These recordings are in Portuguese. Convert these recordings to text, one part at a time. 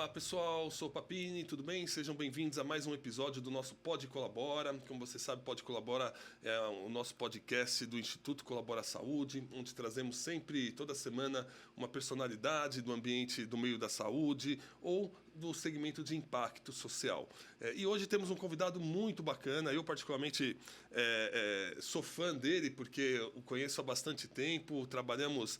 Olá pessoal, sou o Papini, tudo bem? Sejam bem-vindos a mais um episódio do nosso Pod Colabora. Como você sabe, Pod Colabora é o nosso podcast do Instituto Colabora Saúde, onde trazemos sempre, toda semana, uma personalidade do ambiente do meio da saúde ou do segmento de impacto social. E hoje temos um convidado muito bacana. Eu particularmente sou fã dele porque o conheço há bastante tempo, trabalhamos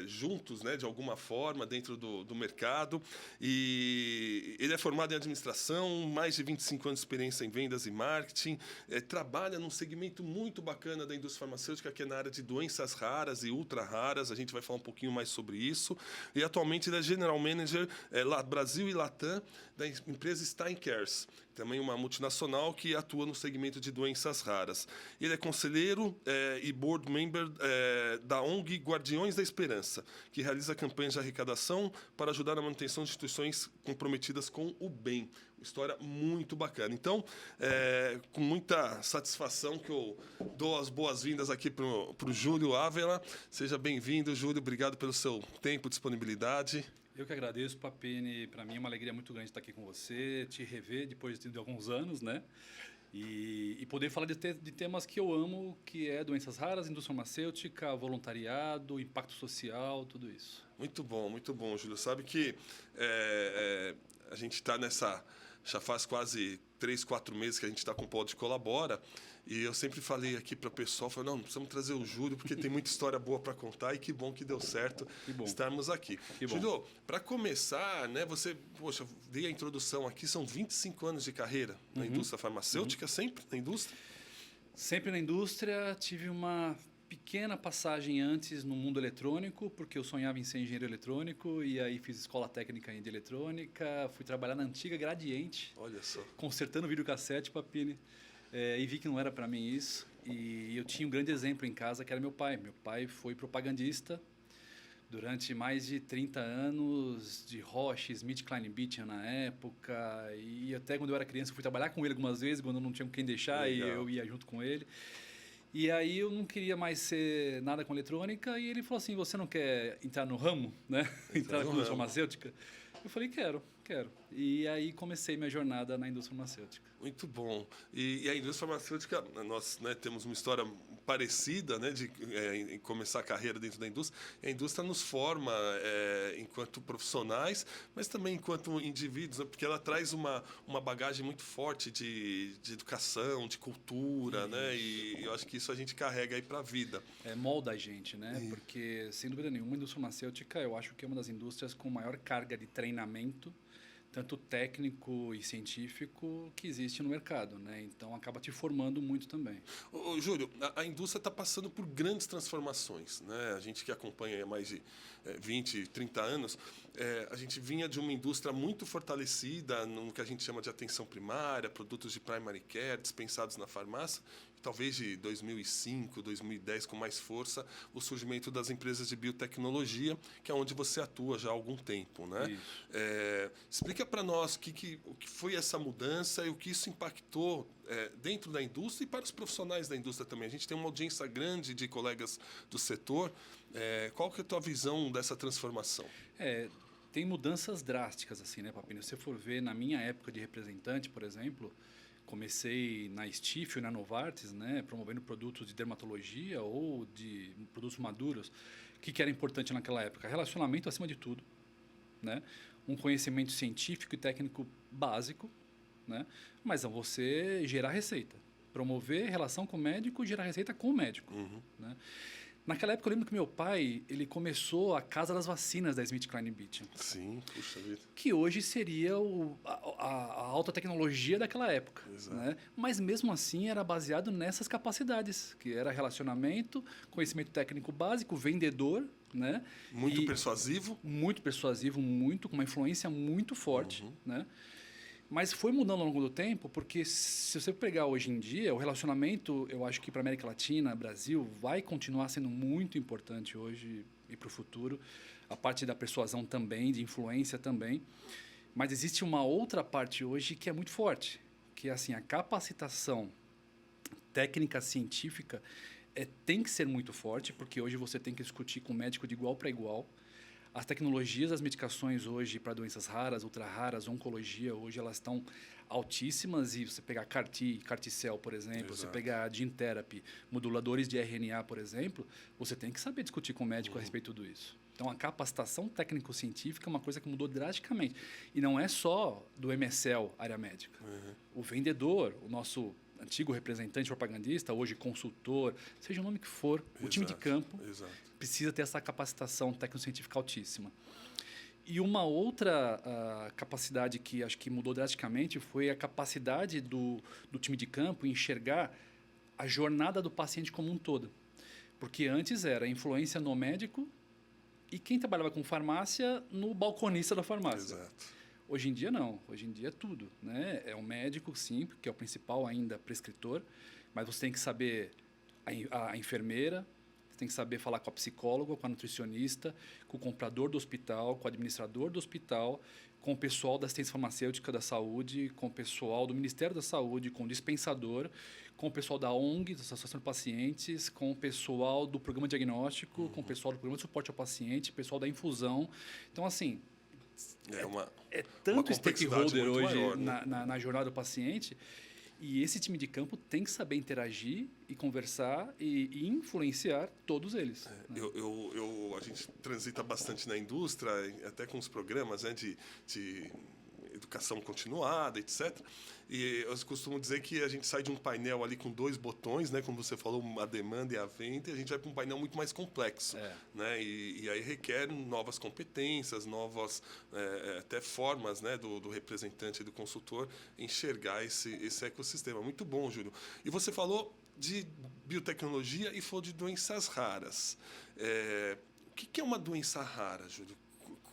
juntos, né, de alguma forma dentro do mercado. E ele é formado em administração, mais de 25 anos de experiência em vendas e marketing, trabalha num segmento muito bacana da indústria farmacêutica, que é na área de doenças raras e ultra raras. A gente vai falar um pouquinho mais sobre isso. E atualmente ele é General Manager Brasil e Latam da empresa Steincares, também uma multinacional que atua no segmento de doenças raras. Ele é conselheiro e board member da ONG Guardiões da Esperança, que realiza campanhas de arrecadação para ajudar na manutenção de instituições comprometidas com o bem. Uma história muito bacana. Então, com muita satisfação que eu dou as boas-vindas aqui para o Júlio Ávila. Seja bem-vindo, Júlio. Obrigado pelo seu tempo e disponibilidade. Eu que agradeço, Papini. Para mim é uma alegria muito grande estar aqui com você, te rever depois de alguns anos, né? E poder falar de temas que eu amo, que é doenças raras, indústria farmacêutica, voluntariado, impacto social, tudo isso. Muito bom, Júlio. Sabe que a gente está nessa... Já faz quase 3, 4 meses que a gente está com o Pod Colabora, e eu sempre falei aqui para o pessoal, não precisamos trazer o Júlio, porque tem muita história boa para contar, e que bom que deu certo estarmos aqui. Júlio, para começar, né, você, dei a introdução aqui, são 25 anos de carreira na indústria farmacêutica, sempre na indústria? Sempre na indústria, tive uma pequena passagem antes no mundo eletrônico, porque eu sonhava em ser engenheiro eletrônico, e aí fiz escola técnica de eletrônica, fui trabalhar na antiga Gradiente. Olha só. Consertando videocassete, Papini, e vi que não era para mim isso. E eu tinha um grande exemplo em casa, que era meu pai. Meu pai foi propagandista durante mais de 30 anos, de Roche, Smith, Klein Beecham na época, e até quando eu era criança eu fui trabalhar com ele algumas vezes, quando eu não tinha com quem deixar. Legal. E eu ia junto com ele. E aí eu não queria mais ser nada com eletrônica, e ele falou assim, você não quer entrar no ramo, né? Entrar na indústria farmacêutica? Eu falei, quero. E aí comecei minha jornada na indústria farmacêutica. Muito bom. E a indústria farmacêutica, nós, né, temos uma história parecida, né, de começar a carreira dentro da indústria. A indústria nos forma enquanto profissionais, mas também enquanto indivíduos, né, porque ela traz uma bagagem muito forte de educação, de cultura, né, e eu acho que isso a gente carrega aí para a vida. Molda a gente, né? Porque, sem dúvida nenhuma, a indústria farmacêutica eu acho que é uma das indústrias com maior carga de treinamento, tanto técnico e científico, que existe no mercado, né? Então acaba te formando muito também. Júlio, a indústria está passando por grandes transformações, né? A gente que acompanha há mais de 20, 30 anos, a gente vinha de uma indústria muito fortalecida no que a gente chama de atenção primária, produtos de primary care dispensados na farmácia. Talvez de 2005, 2010, com mais força, o surgimento das empresas de biotecnologia, que é onde você atua já há algum tempo, né? Explica para nós o que foi essa mudança e o que isso impactou dentro da indústria e para os profissionais da indústria também. A gente tem uma audiência grande de colegas do setor. Qual que é a tua visão dessa transformação? Tem mudanças drásticas, assim, né, Papinho? Se você for ver, na minha época de representante, por exemplo, comecei na Stifel, na Novartis, né, promovendo produtos de dermatologia ou de produtos maduros. O que era importante naquela época? Relacionamento acima de tudo, né? Um conhecimento científico e técnico básico, né? Mas você gerar receita. Promover relação com o médico e gerar receita com o médico. Né? Naquela época eu lembro que meu pai ele começou a Casa das Vacinas da Smith Klein Beecham. Sim, puxa vida. Que hoje seria a alta tecnologia daquela época. Né? Mas mesmo assim era baseado nessas capacidades, que era relacionamento, conhecimento técnico básico, vendedor. Né? Muito persuasivo. Muito persuasivo, com uma influência muito forte. Né? Mas foi mudando ao longo do tempo, porque se você pegar hoje em dia, o relacionamento, eu acho que para a América Latina, Brasil, vai continuar sendo muito importante hoje e para o futuro. A parte da persuasão também, de influência também. Mas existe uma outra parte hoje que é muito forte, que é assim, a capacitação técnica científica tem que ser muito forte, porque hoje você tem que discutir com o médico de igual para igual. As tecnologias, as medicações hoje para doenças raras, ultra raras, oncologia, hoje elas estão altíssimas. E você pegar CAR-T, CAR-T-cell, por exemplo, você pegar gene therapy, moduladores de RNA, por exemplo, você tem que saber discutir com o médico a respeito de tudo isso. Então, a capacitação técnico-científica é uma coisa que mudou drasticamente. E não é só do MSL, área médica. O vendedor, o nosso antigo representante propagandista, hoje consultor, seja o nome que for, o time de campo precisa ter essa capacitação técnico-científica altíssima. E uma outra capacidade que acho que mudou drasticamente foi a capacidade do time de campo em enxergar a jornada do paciente como um todo. Porque antes era influência no médico e quem trabalhava com farmácia no balconista da farmácia. Exato. Hoje em dia, não. Hoje em dia é tudo. Né? É o médico, sim, que é o principal ainda prescritor, mas você tem que saber a enfermeira, você tem que saber falar com a psicóloga, com a nutricionista, com o comprador do hospital, com o administrador do hospital, com o pessoal da assistência farmacêutica da saúde, com o pessoal do Ministério da Saúde, com o dispensador, com o pessoal da ONG, da Associação de Pacientes, com o pessoal do programa diagnóstico, com o pessoal do programa de suporte ao paciente, pessoal da infusão. Então, assim... É tanto stakeholder hoje maior, né? na jornada do paciente, e esse time de campo tem que saber interagir e conversar e influenciar todos eles. Né? A gente transita bastante na indústria, até com os programas, né, de educação continuada, etc. E eu costumo dizer que a gente sai de um painel ali com 2 botões, né, como você falou, a demanda e a venda, e a gente vai para um painel muito mais complexo. Né, e aí requer novas competências, novas até formas, né, do representante e do consultor enxergar esse ecossistema. Muito bom, Júlio. E você falou de biotecnologia e falou de doenças raras. O que é uma doença rara, Júlio?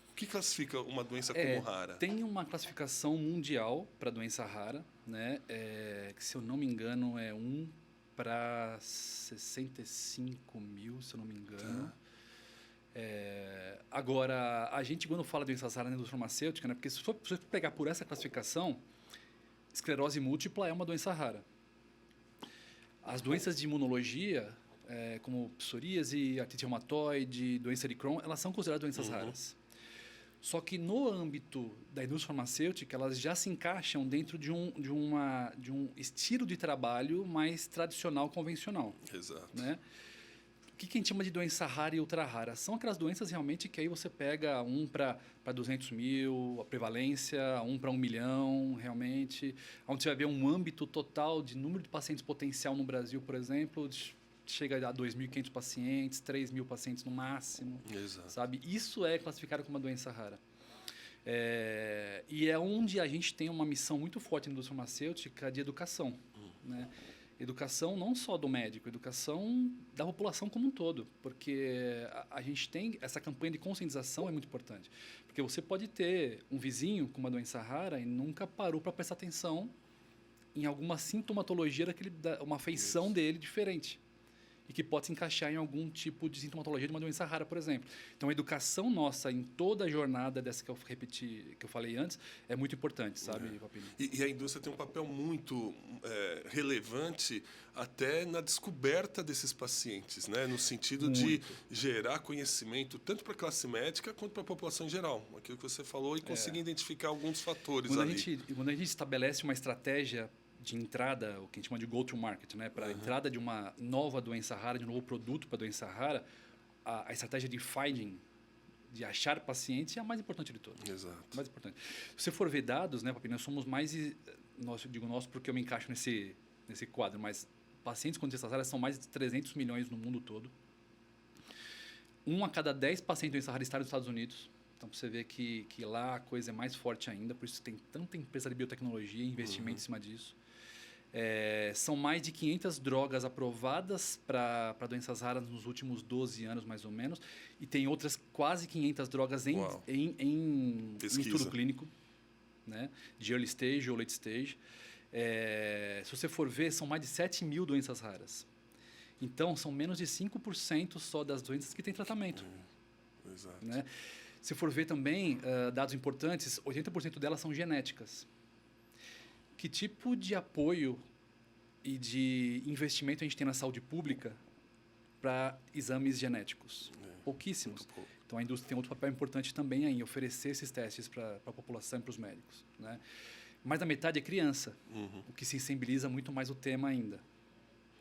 O que classifica uma doença como rara? Tem uma classificação mundial para doença rara, né? Que, se eu não me engano, é 1 para 65 mil, se eu não me engano. Agora, a gente, quando fala de doenças raras na indústria farmacêutica, né? Porque se você pegar por essa classificação, esclerose múltipla é uma doença rara. As doenças de imunologia, como psoríase, artrite reumatoide, doença de Crohn, elas são consideradas doenças raras. Só que no âmbito da indústria farmacêutica, elas já se encaixam dentro de um estilo de trabalho mais tradicional, convencional. Exato. Né? O que a gente chama de doença rara e ultra rara? São aquelas doenças realmente que aí você pega 1 para 200 mil, a prevalência, 1 para 1 milhão, realmente. Onde você vai ver um âmbito total de número de pacientes potencial no Brasil, por exemplo, chega a 2.500 pacientes, 3.000 pacientes no máximo. Exato. Sabe? Isso é classificado como uma doença rara. E é onde a gente tem uma missão muito forte na indústria farmacêutica de educação. Né? Educação não só do médico, educação da população como um todo. Porque a gente tem essa campanha de conscientização, é muito importante. Porque você pode ter um vizinho com uma doença rara e nunca parou para prestar atenção em alguma sintomatologia uma feição dele diferente. E que pode se encaixar em algum tipo de sintomatologia de uma doença rara, por exemplo. Então, a educação nossa em toda a jornada dessa que eu repeti, que eu falei antes, é muito importante, sabe, Papini? E a indústria tem um papel muito relevante até na descoberta desses pacientes, né? No sentido de gerar conhecimento tanto para a classe médica quanto para a população em geral. Aquilo que você falou, e conseguir identificar alguns fatores quando ali. Quando a gente estabelece uma estratégia de entrada, o que a gente chama de go-to-market, né? Para a entrada de uma nova doença rara, de um novo produto para doença rara, a estratégia de finding, de achar pacientes, é a mais importante de todas. Exato. Mais importante. Se você for ver dados, né, Papi, nós somos mais... eu digo nós porque eu me encaixo nesse quadro, mas pacientes com doenças raras são mais de 300 milhões no mundo todo. 1 a cada 10 pacientes com doença rara está nos Estados Unidos. Então, você vê que lá a coisa é mais forte ainda, por isso tem tanta empresa de biotecnologia e investimento em cima disso. São mais de 500 drogas aprovadas para doenças raras nos últimos 12 anos, mais ou menos. E tem outras quase 500 drogas em estudo clínico, né? De early stage ou late stage. Se você for ver, são mais de 7 mil doenças raras. Então, são menos de 5% só das doenças que têm tratamento. Exato. Né? Se for ver também, dados importantes, 80% delas são genéticas. Que tipo de apoio e de investimento a gente tem na saúde pública para exames genéticos? Pouquíssimos. Então, a indústria tem outro papel importante também em oferecer esses testes para a população e para os médicos, né? Mais da metade é criança, o que sensibiliza muito mais o tema ainda.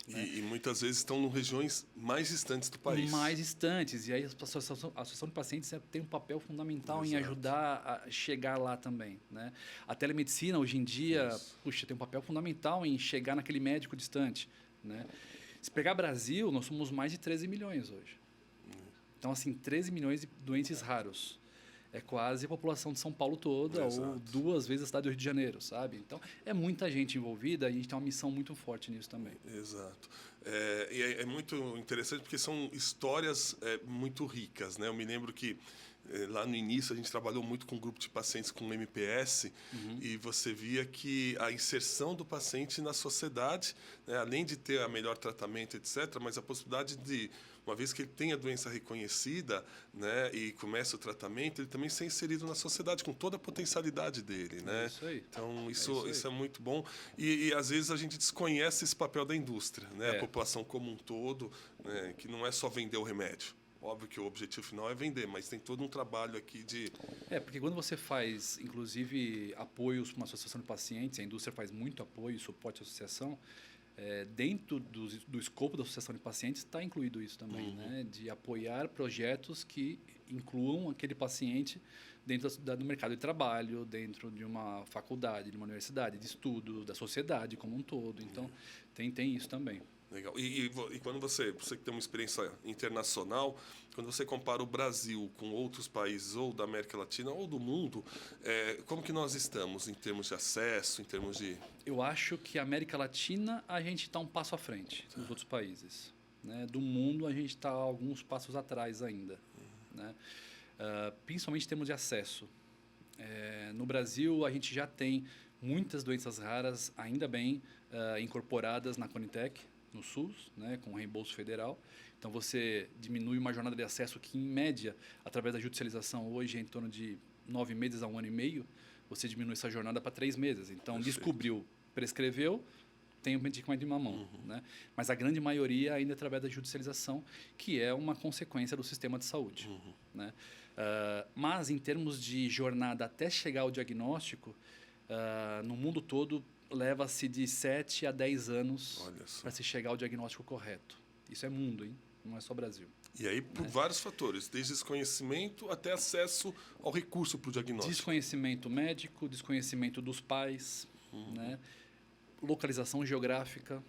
Né? E muitas vezes estão em regiões mais distantes do país. Mais distantes. E aí a associação de pacientes tem um papel fundamental em ajudar a chegar lá também. Né? A telemedicina, hoje em dia, tem um papel fundamental em chegar naquele médico distante. Né? Se pegar Brasil, nós somos mais de 13 milhões hoje. Então, assim, 13 milhões de doentes raros. É quase a população de São Paulo toda, ou 2 vezes a cidade do Rio de Janeiro, sabe? Então, é muita gente envolvida e a gente tem uma missão muito forte nisso também. Exato. E é muito interessante porque são histórias muito ricas, né? Eu me lembro que lá no início a gente trabalhou muito com um grupo de pacientes com MPS e você via que a inserção do paciente na sociedade, né, além de ter o melhor tratamento, etc., mas a possibilidade de, uma vez que ele tem a doença reconhecida, né, e começa o tratamento, ele também ser inserido na sociedade com toda a potencialidade dele, né? É isso aí. Então isso é muito bom e às vezes a gente desconhece esse papel da indústria, né? A população como um todo, né, que não é só vender o remédio. Óbvio que o objetivo final é vender, mas tem todo um trabalho aqui de... porque quando você faz, inclusive, apoios para uma associação de pacientes, a indústria faz muito apoio, suporte à associação, dentro do escopo da associação de pacientes está incluído isso também, né? De apoiar projetos que incluam aquele paciente dentro do mercado de trabalho, dentro de uma faculdade, de uma universidade, de estudo, da sociedade como um todo. Então, tem isso também. Legal. E quando você que tem uma experiência internacional, quando você compara o Brasil com outros países, ou da América Latina, ou do mundo, como que nós estamos em termos de acesso, em termos de... Eu acho que a América Latina, a gente está um passo à frente dos outros países. Né? Do mundo, a gente está alguns passos atrás ainda. Né? Principalmente em termos de acesso. No Brasil, a gente já tem muitas doenças raras, ainda bem, incorporadas na Conitec, no SUS, né, com reembolso federal. Então, você diminui uma jornada de acesso que, em média, através da judicialização, hoje é em torno de 9 meses a 1 ano e meio, você diminui essa jornada para 3 meses. Então, descobriu, prescreveu, tem o medicamento em uma mão. Né? Mas a grande maioria ainda é através da judicialização, que é uma consequência do sistema de saúde. Né? Mas, em termos de jornada até chegar ao diagnóstico, no mundo todo, leva-se de 7 a 10 anos para se chegar ao diagnóstico correto. Isso é mundo, hein? Não é só Brasil. E aí, por vários fatores, desde desconhecimento até acesso ao recurso para o diagnóstico. Desconhecimento médico, desconhecimento dos pais, né? Localização geográfica,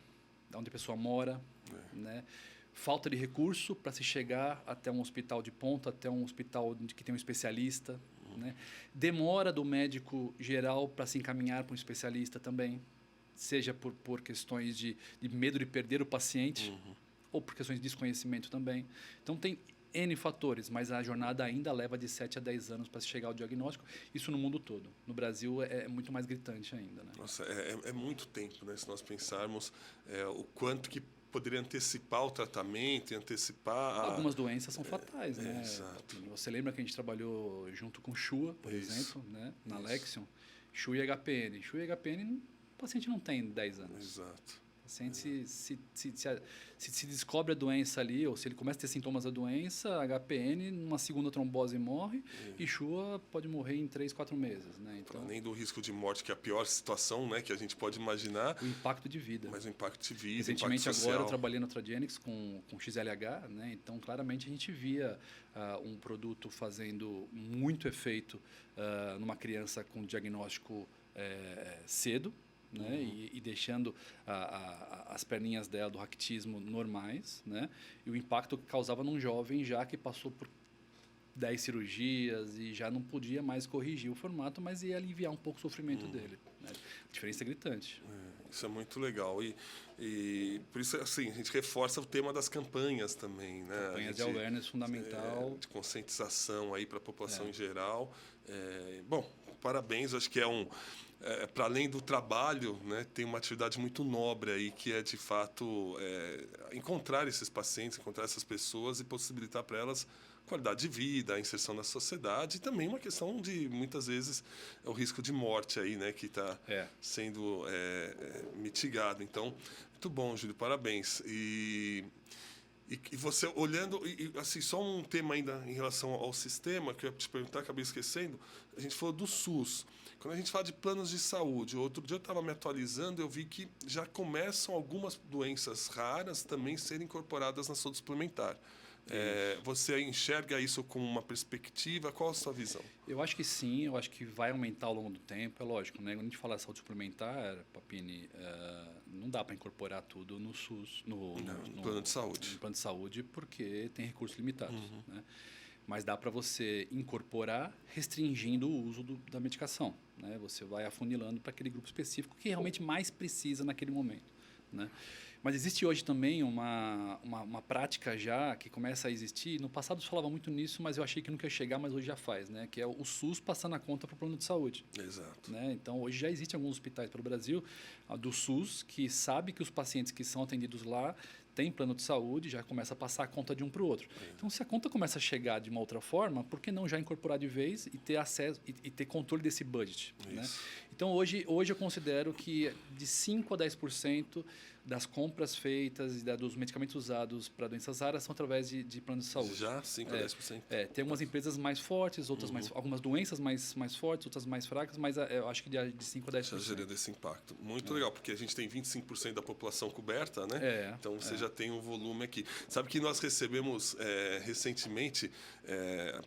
de onde a pessoa mora, né? Falta de recurso para se chegar até um hospital de ponta, até um hospital que tem um especialista. Né? Demora do médico geral para se encaminhar para um especialista também, seja por questões de medo de perder o paciente ou por questões de desconhecimento também. Então, tem N fatores, mas a jornada ainda leva de 7 a 10 anos para se chegar ao diagnóstico, isso no mundo todo. No Brasil, é muito mais gritante ainda. Né? Nossa, é muito tempo, né? Se nós pensarmos o quanto que poderia antecipar o tratamento e antecipar... Algumas doenças são fatais, né? Exato. Você lembra que a gente trabalhou junto com Shua, por exemplo, né? Na Lexion? Shua e HPN. Shua e HPN, o paciente não tem 10 anos. Exato. O paciente, se descobre a doença ali, ou se ele começa a ter sintomas da doença, HPN, numa segunda trombose morre, e Shua pode morrer em 3, 4 meses. Né? Então, além do risco de morte, que é a pior situação, né, que a gente pode imaginar. O impacto de vida. Mas o impacto de vida, recentemente, impacto social. agora eu trabalhei na Tradigenix com XLH, né? Então, claramente, a gente via um produto fazendo muito efeito numa criança com diagnóstico cedo, né? E deixando as perninhas dela do raquitismo normais, né? E o impacto que causava num jovem já que passou por 10 cirurgias e já não podia mais corrigir o formato, mas ia aliviar um pouco o sofrimento dele. Né? A diferença é gritante. Isso é muito legal. E por isso, assim, a gente reforça o tema das campanhas também. Né? Campanhas de awareness fundamental. De conscientização aí para a população em geral. Bom, parabéns. Acho que para além do trabalho, né, tem uma atividade muito nobre aí, que é, de fato, encontrar esses pacientes, encontrar essas pessoas e possibilitar para elas qualidade de vida, a inserção na sociedade e também uma questão de, muitas vezes, o risco de morte aí, né, que está sendo mitigado. Então, muito bom, Júlio, parabéns. E E você olhando, assim, só um tema ainda em relação ao sistema, que eu ia te perguntar, acabei esquecendo, a gente falou do SUS. Quando a gente fala de planos de saúde, outro dia eu estava me atualizando, eu vi que já começam algumas doenças raras também serem incorporadas na saúde suplementar. Você enxerga isso com uma perspectiva? Qual a sua visão? Eu acho que sim, eu acho que vai aumentar ao longo do tempo, é lógico, né? Quando a gente fala de saúde suplementar, Papini, não dá para incorporar tudo no SUS, no plano de saúde. No plano de saúde, porque tem recursos limitados, né? Mas dá para você incorporar restringindo o uso da medicação, né? Você vai afunilando para aquele grupo específico que realmente mais precisa naquele momento, né? Mas existe hoje também uma prática já que começa a existir. No passado se falava muito nisso, mas eu achei que nunca ia chegar, mas hoje já faz, né? Que é o SUS passando a conta para o plano de saúde. Exato. Né? Então, hoje já existem alguns hospitais pelo Brasil do SUS que sabe que os pacientes que são atendidos lá têm plano de saúde, já começa a passar a conta de um para o outro. Então, se a conta começa a chegar de uma outra forma, por que não já incorporar de vez e ter acesso e ter controle desse budget? Né? Então, hoje eu considero que de 5% a 10% das compras feitas e dos medicamentos usados para doenças raras são através de plano de saúde. Já 5% a 10%? Tem algumas empresas mais fortes, outras algumas doenças mais fortes, outras mais fracas, mas eu acho que de 5% a 10%. Já geria desse impacto. Muito legal, porque a gente tem 25% da população coberta, né? Então você já tem um volume aqui. Sabe que nós recebemos recentemente,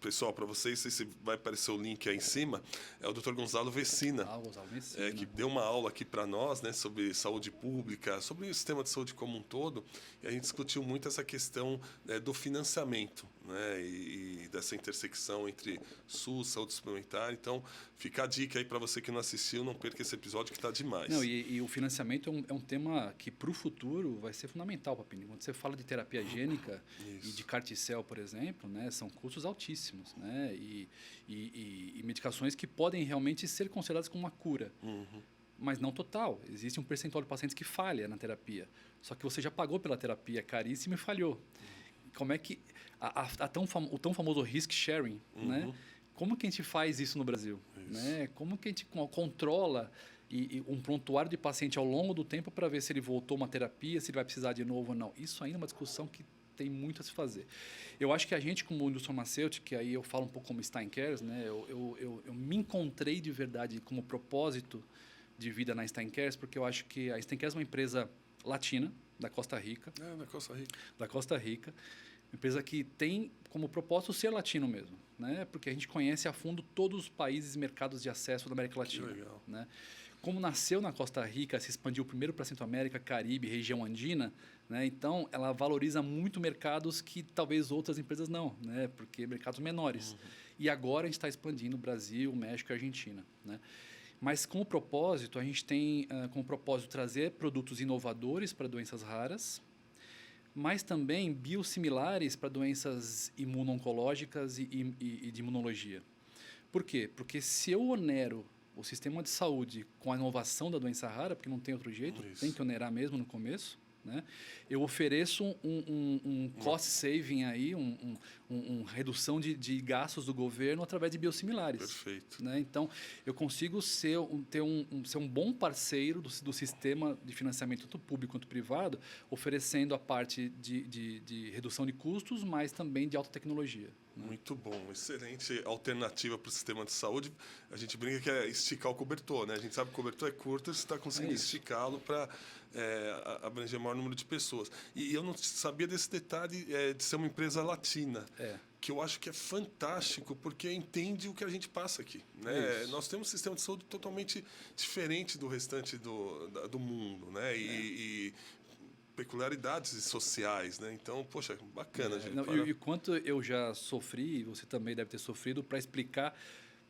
pessoal, para vocês, não sei se vai aparecer o link aí em cima, é o Dr. Gonzalo Vecina. Gonzalo Vecina. Que deu uma aula aqui para nós, né, sobre saúde pública, sobre o sistema de saúde como um todo, e a gente discutiu muito essa questão do financiamento, né, e dessa intersecção entre SUS, saúde suplementar. Então, fica a dica aí para você que não assistiu, não perca esse episódio que está demais. Não, e o financiamento é um tema que para o futuro vai ser fundamental, Papini. Quando você fala de terapia gênica e de CAR-T-cell, por exemplo, né, são custos altíssimos, né, e medicações que podem realmente ser consideradas como uma cura. Mas não total. Existe um percentual de pacientes que falha na terapia. Só que você já pagou pela terapia caríssima e falhou. Como é que... o tão famoso risk sharing, né? Como que a gente faz isso no Brasil? Né? Como que a gente controla um prontuário de paciente ao longo do tempo para ver se ele voltou uma terapia, se ele vai precisar de novo ou não? Isso ainda é uma discussão que tem muito a se fazer. Eu acho que a gente, como indústria farmacêutica, que aí eu falo um pouco como Steincares, né? Eu me encontrei de verdade como propósito de vida na Steincares, porque eu acho que a Steincares é uma empresa latina, da Costa Rica. Da Costa Rica. Da Costa Rica. Uma empresa que tem como propósito ser latino mesmo, né? Porque a gente conhece a fundo todos os países e mercados de acesso da América Latina. Que legal. Né? Como nasceu na Costa Rica, se expandiu primeiro para Centro-América, Caribe, região andina, né? Então ela valoriza muito mercados que talvez outras empresas não, né? Porque mercados menores. E agora a gente está expandindo Brasil, México e Argentina, né? Mas com o propósito, a gente tem como propósito trazer produtos inovadores para doenças raras, mas também biosimilares para doenças imuno-oncológicas e de imunologia. Por quê? Porque se eu onero o sistema de saúde com a inovação da doença rara, porque não tem outro jeito, tem que onerar mesmo no começo, né? Eu ofereço um cost saving aí, redução de gastos do governo através de biosimilares. Perfeito. Né? Então, eu consigo ser um bom parceiro do sistema de financiamento, tanto público quanto privado, oferecendo a parte de redução de custos, mas também de alta tecnologia. Né? Muito bom, excelente alternativa para o sistema de saúde. A gente brinca que é esticar o cobertor, né? A gente sabe que o cobertor é curto, você está conseguindo esticá-lo para abranger o maior número de pessoas. E eu não sabia desse detalhe de ser uma empresa latina. Que eu acho que é fantástico, porque entende o que a gente passa aqui. Né? Nós temos um sistema de saúde totalmente diferente do restante do mundo, né? E peculiaridades sociais, né? Então, poxa, bacana. Gente, e quanto eu já sofri, você também deve ter sofrido, para explicar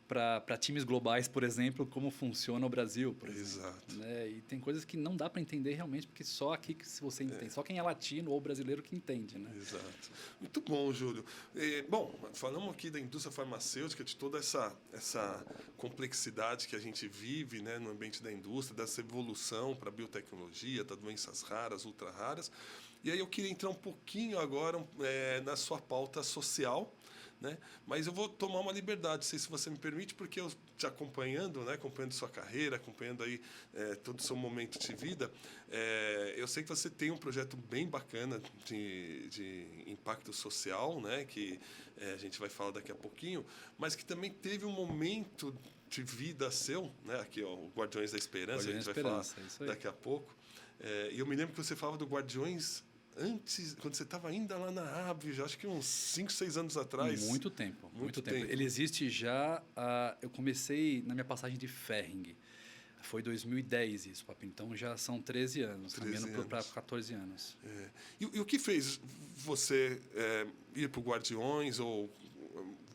para times globais, por exemplo, como funciona o Brasil, por exemplo. Exato. Né? E tem coisas que não dá para entender realmente, porque só aqui que se você entende, só quem é latino ou brasileiro que entende. Né? Exato. Muito bom, Júlio. Bom, falamos aqui da indústria farmacêutica, de toda essa complexidade que a gente vive, né, no ambiente da indústria, dessa evolução para a biotecnologia, das doenças raras, ultra raras. E aí eu queria entrar um pouquinho agora na sua pauta social, né? Mas eu vou tomar uma liberdade, não sei se você me permite, porque eu te acompanhando, né? Acompanhando sua carreira, acompanhando aí todo o seu momento de vida, eu sei que você tem um projeto bem bacana de impacto social, né? Que a gente vai falar daqui a pouquinho, mas que também teve um momento de vida seu, né? Aqui, ó, o Guardiões da Esperança, Guardiões a gente da vai Esperança, isso falar aí. daqui a pouco. E eu me lembro que você falava do Guardiões antes, quando você estava ainda lá na Ave, já acho que uns 5, 6 anos atrás. Muito tempo, Muito muito tempo. tempo. Ele existe já. Eu comecei na minha passagem de Ferring. Foi 2010 isso, Papinho. Então já são 13 anos, 13 caminhando para anos. 14 anos. E o que fez você ir para o Guardiões?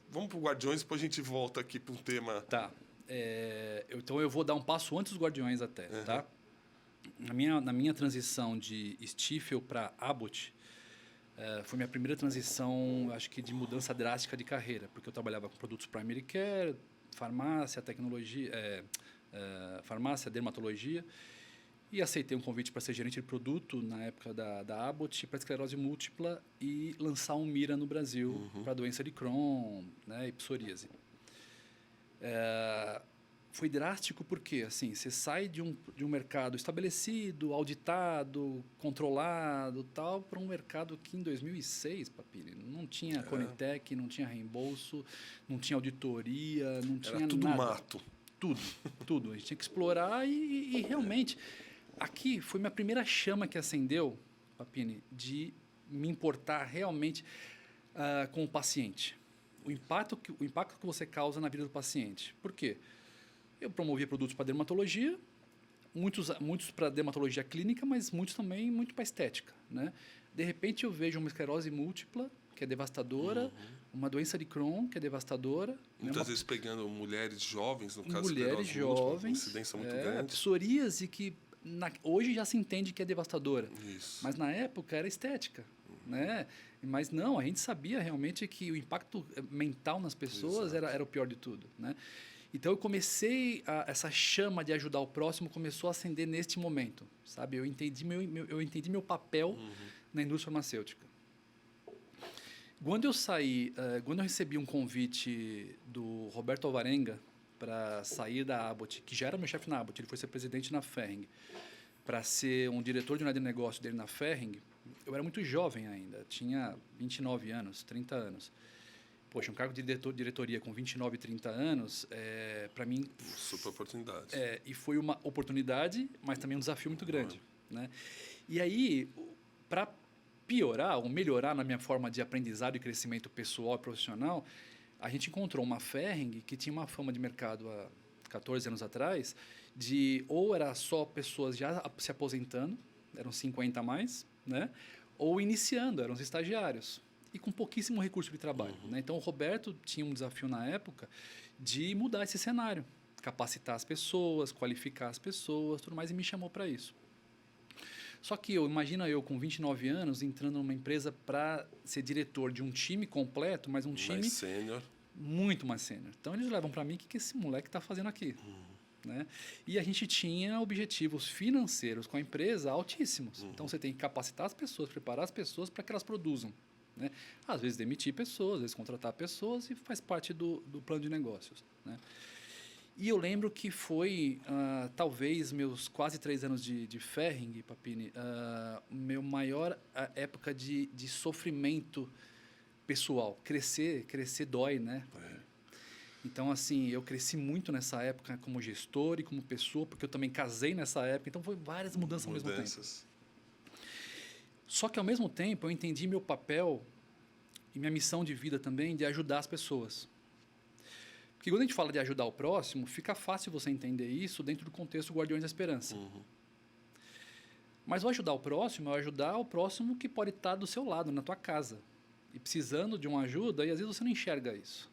Vamos para o Guardiões, depois a gente volta aqui para um tema. Tá. Então eu vou dar um passo antes dos Guardiões até, tá? Na minha transição de Stifel para Abbott, foi minha primeira transição, acho que de mudança drástica de carreira, porque eu trabalhava com produtos primary care, farmácia, tecnologia, farmácia, dermatologia, e aceitei um convite para ser gerente de produto na época da Abbott para esclerose múltipla e lançar um Mira no Brasil para doença de Crohn, né, e psoríase. Foi drástico porque assim, você sai de um mercado estabelecido, auditado, controlado, tal, para um mercado que em 2006, Papini, não tinha Conitec, não tinha reembolso, não tinha auditoria, não tinha Era tudo nada. mato. Tudo. A gente tinha que explorar e realmente aqui foi minha primeira chama que acendeu, Papini, de me importar realmente com o paciente. O impacto que você causa na vida do paciente. Por quê? Eu promovia produtos para dermatologia, muitos para dermatologia clínica, mas muitos também muito para estética, né? De repente eu vejo uma esclerose múltipla, que é devastadora, uma doença de Crohn, que é devastadora. Muitas vezes pegando mulheres jovens, no caso mulheres esclerose múltipla, uma jovens, incidência muito grande. psoríase que hoje já se entende que é devastadora, Isso. mas na época era estética, né? Mas não, a gente sabia realmente que o impacto mental nas pessoas era o pior de tudo, né? Então eu comecei essa chama de ajudar o próximo começou a acender neste momento, sabe? Eu entendi meu papel na indústria farmacêutica. Quando eu recebi um convite do Roberto Alvarenga para sair da Abbott, que já era meu chefe na Abbott, ele foi ser presidente na Ferring, para ser um diretor de unidade de negócio dele na Ferring, eu era muito jovem ainda, tinha 29 anos, 30 anos. Poxa, um cargo de diretoria com 29, 30 anos, para mim... Super oportunidade. E foi uma oportunidade, mas também um desafio muito grande, né? E aí, para piorar ou melhorar na minha forma de aprendizado e crescimento pessoal e profissional, a gente encontrou uma Ferring que tinha uma fama de mercado há 14 anos atrás, ou era só pessoas já se aposentando, eram 50 a mais, né? Ou iniciando, eram os estagiários. E com pouquíssimo recurso de trabalho. Né? Então, o Roberto tinha um desafio na época de mudar esse cenário, capacitar as pessoas, qualificar as pessoas, tudo mais, e me chamou para isso. Só que imagina eu com 29 anos entrando numa empresa para ser diretor de um time completo, mas um time mais sênior. Muito mais sênior. Então, eles levam para mim o que esse moleque está fazendo aqui. Né? E a gente tinha objetivos financeiros com a empresa altíssimos. Então, você tem que capacitar as pessoas, preparar as pessoas para que elas produzam. Né? Às vezes demitir pessoas, às vezes contratar pessoas e faz parte do plano de negócios. Né? E eu lembro que foi, talvez, meus quase 3 anos de Ferring, Papini, meu maior época de sofrimento pessoal. Crescer dói, né? Então, assim, eu cresci muito nessa época como gestor e como pessoa, porque eu também casei nessa época. Então, foi várias mudanças ao mesmo tempo. Só que, ao mesmo tempo, eu entendi meu papel e minha missão de vida também de ajudar as pessoas. Porque quando a gente fala de ajudar o próximo, fica fácil você entender isso dentro do contexto Guardiões da Esperança. Mas o ajudar o próximo é ajudar o próximo que pode estar do seu lado, na tua casa. E precisando de uma ajuda, e às vezes você não enxerga isso.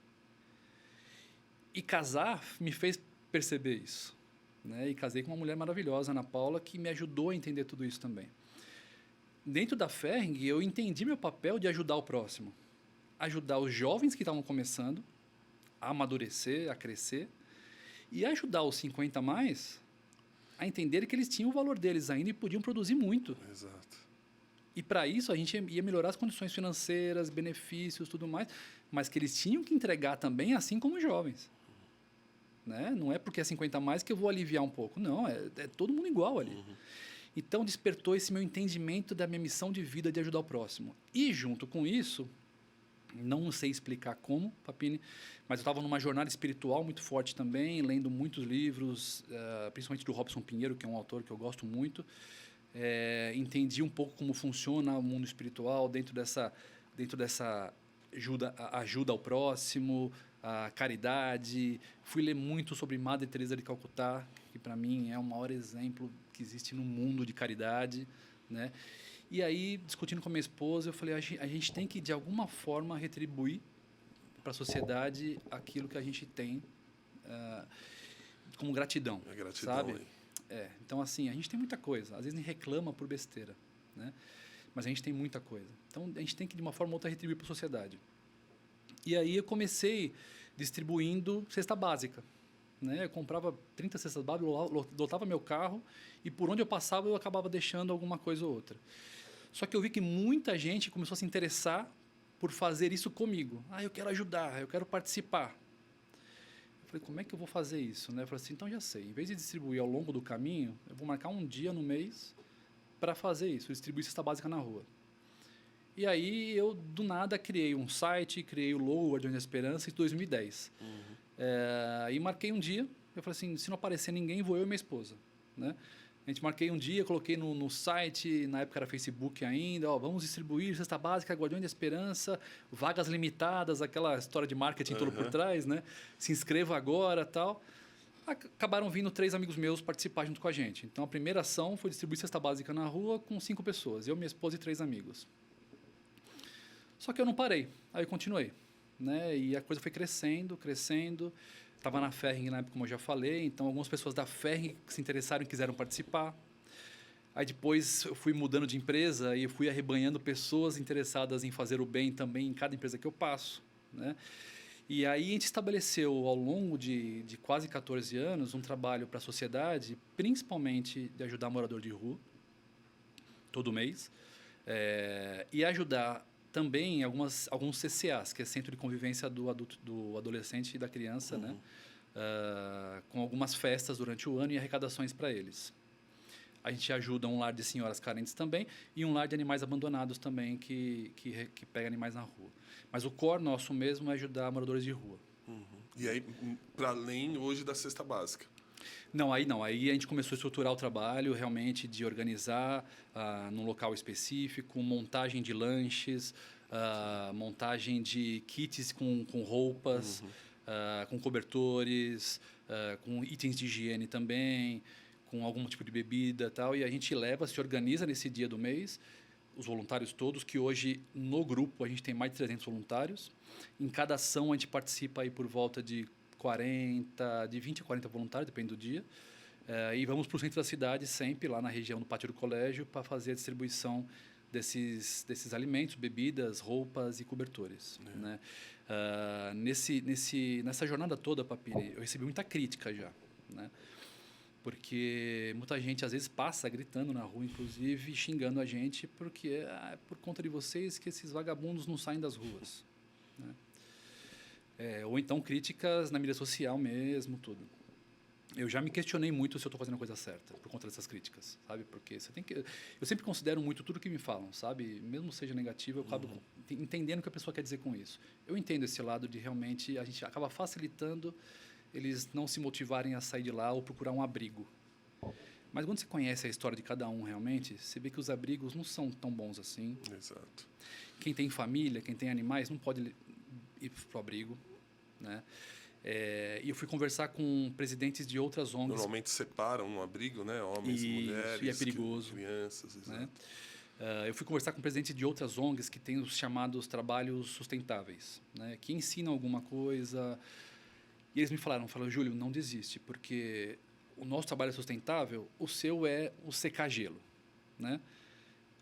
E casar me fez perceber isso. Né? E casei com uma mulher maravilhosa, Ana Paula, que me ajudou a entender tudo isso também. Dentro da Ferring, eu entendi meu papel de ajudar o próximo. Ajudar os jovens que estavam começando a amadurecer, a crescer. E ajudar os 50 a mais a entender que eles tinham o valor deles ainda e podiam produzir muito. Exato. E para isso a gente ia melhorar as condições financeiras, benefícios, tudo mais. mas que eles tinham que entregar também, assim como os jovens. Né? Não é porque é 50 a mais que eu vou aliviar um pouco. Não, é todo mundo igual ali. Então, despertou esse meu entendimento da minha missão de vida de ajudar o próximo. E, junto com isso, não sei explicar como, Papini, mas eu estava numa jornada espiritual muito forte também, lendo muitos livros, principalmente do Robson Pinheiro, que é um autor que eu gosto muito. Entendi um pouco como funciona o mundo espiritual dentro dessa ajuda ao próximo, a caridade. Fui ler muito sobre Madre Teresa de Calcutá, que para mim é o maior exemplo que existe no mundo de caridade, né? E aí, discutindo com a minha esposa, eu falei, a gente tem que, de alguma forma, retribuir para a sociedade aquilo que a gente tem como gratidão, sabe? Então, assim, a gente tem muita coisa. Às vezes, a gente reclama por besteira, né? Mas a gente tem muita coisa. Então, a gente tem que, de uma forma ou outra, retribuir para a sociedade. E aí, eu comecei distribuindo cesta básica. Né? Eu comprava 30 cestas básicas, lotava meu carro e por onde eu passava eu acabava deixando alguma coisa ou outra. Só que eu vi que muita gente começou a se interessar por fazer isso comigo. Eu quero ajudar, eu quero participar. Eu falei, como é que eu vou fazer isso? Né? Eu falei assim, então já sei. Em vez de distribuir ao longo do caminho, eu vou marcar um dia no mês para fazer isso, distribuir cesta básica na rua. E aí eu, do nada, criei um site, criei o logo Guardiões da Esperança em 2010. E marquei um dia, eu falei assim, se não aparecer ninguém, vou eu e minha esposa. Né? A gente marquei um dia, coloquei no site, na época era Facebook ainda, vamos distribuir cesta básica, Guardiões da Esperança, vagas limitadas, aquela história de marketing todo por trás, né? Se inscreva agora, tal. Acabaram vindo 3 amigos meus participar junto com a gente. Então, a primeira ação foi distribuir cesta básica na rua com 5 pessoas, eu, minha esposa e 3 amigos. Só que eu não parei, aí eu continuei. Né? E a coisa foi crescendo. Estava na Ferring na época, como eu já falei, então algumas pessoas da Ferring se interessaram e quiseram participar. Aí depois eu fui mudando de empresa e fui arrebanhando pessoas interessadas em fazer o bem também em cada empresa que eu passo. Né? E aí a gente estabeleceu, ao longo de quase 14 anos, um trabalho para a sociedade, principalmente de ajudar morador de rua, todo mês, e ajudar também alguns CCAs, que é Centro de Convivência do Adolescente e da Criança, né? Com algumas festas durante o ano e arrecadações para eles. A gente ajuda um lar de senhoras carentes também e um lar de animais abandonados também, que pega animais na rua. Mas o core nosso mesmo é ajudar moradores de rua. E aí, para além hoje da cesta básica? Não. Aí a gente começou a estruturar o trabalho, realmente, de organizar num local específico, montagem de lanches, montagem de kits com roupas, com cobertores, com itens de higiene também, com algum tipo de bebida e tal. E a gente se organiza nesse dia do mês, os voluntários todos, que hoje, no grupo, a gente tem mais de 300 voluntários. Em cada ação, a gente participa aí por volta de 20 a 40 voluntários, depende do dia. E vamos para o centro da cidade, sempre lá na região do pátio do colégio, para fazer a distribuição desses alimentos, bebidas, roupas e cobertores. Né? Nessa jornada toda, Papini, eu recebi muita crítica já. Né? Porque muita gente, às vezes, passa gritando na rua, inclusive, xingando a gente, porque é por conta de vocês que esses vagabundos não saem das ruas. Né? Ou então críticas na mídia social mesmo, tudo. Eu já me questionei muito se eu estou fazendo a coisa certa por conta dessas críticas, sabe? Porque eu sempre considero muito tudo que me falam, sabe? Mesmo seja negativo, eu acabo entendendo o que a pessoa quer dizer com isso. Eu entendo esse lado de realmente a gente acaba facilitando eles não se motivarem a sair de lá ou procurar um abrigo. Mas quando você conhece a história de cada um realmente, você vê que os abrigos não são tão bons assim. Exato. Quem tem família, quem tem animais, não pode ir para o abrigo. Né? E eu fui conversar com presidentes de outras ONGs. Normalmente separam no abrigo, né? Homens e mulheres, e é perigoso. Crianças, exato. Né? Eu fui conversar com presidentes de outras ONGs que têm os chamados trabalhos sustentáveis, né? Que ensinam alguma coisa. E eles me falaram, Júlio, não desiste, porque o nosso trabalho é sustentável, o seu é o secar gelo. Né?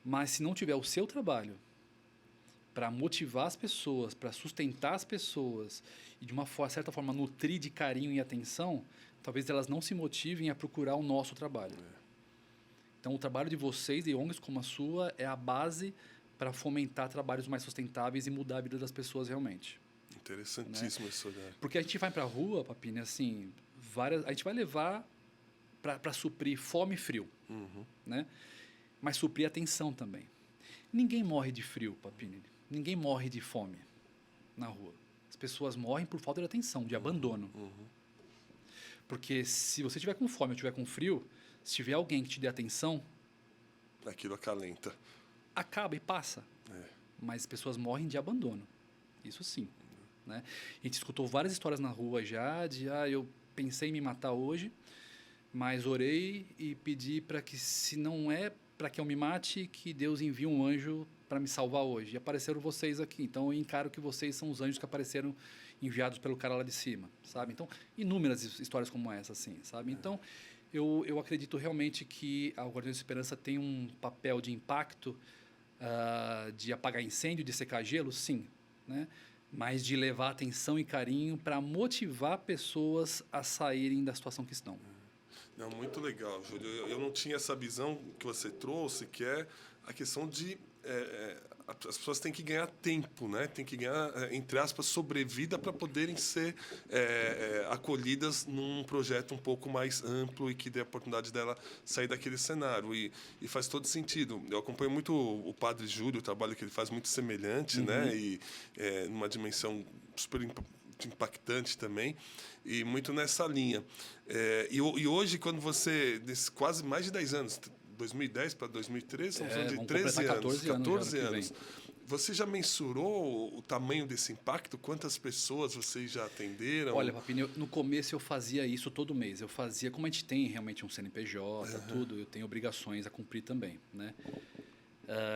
Mas se não tiver o seu trabalho para motivar as pessoas, para sustentar as pessoas e de uma certa forma nutrir de carinho e atenção, talvez elas não se motivem a procurar o nosso trabalho. Então, o trabalho de vocês e ONGs como a sua é a base para fomentar trabalhos mais sustentáveis e mudar a vida das pessoas realmente. Interessantíssimo, né? Esse olhar. Porque a gente vai para a rua, Papini, assim, a gente vai levar para suprir fome e frio, né? Mas suprir atenção também. Ninguém morre de frio, Papini. Ninguém morre de fome na rua. As pessoas morrem por falta de atenção, de abandono. Porque se você estiver com fome ou estiver com frio, se tiver alguém que te dê atenção, aquilo acalenta. Acaba e passa. Mas as pessoas morrem de abandono. Isso sim. Né? A gente escutou várias histórias na rua já de eu pensei em me matar hoje, mas orei e pedi para que, se não é para que eu me mate, que Deus envie um anjo para me salvar hoje. E apareceram vocês aqui. Então eu encaro que vocês são os anjos que apareceram enviados pelo cara lá de cima, sabe? Então, inúmeras histórias como essa, assim, sabe? Então, eu acredito realmente que a Guardiões da Esperança tem um papel de impacto, de apagar incêndio, de secar gelo, sim, né? Mas de levar atenção e carinho para motivar pessoas a saírem da situação que estão. Não, muito legal, Júlio. Eu não tinha essa visão que você trouxe, que é a questão de... as pessoas têm que ganhar tempo, né? Tem que ganhar, entre aspas, sobrevida para poderem ser acolhidas num projeto um pouco mais amplo e que dê a oportunidade dela sair daquele cenário. E faz todo sentido. Eu acompanho muito o Padre Júlio, o trabalho que ele faz muito semelhante, né? E numa dimensão super impactante também, e muito nessa linha. E hoje, quando você, quase mais de 10 anos, 2010 para 2013, estamos falando de 13 anos, 14 anos. Você já mensurou o tamanho desse impacto? Quantas pessoas vocês já atenderam? Olha, Papini, no começo eu fazia isso todo mês. Eu fazia, como a gente tem realmente um CNPJ, tudo, eu tenho obrigações a cumprir também, né?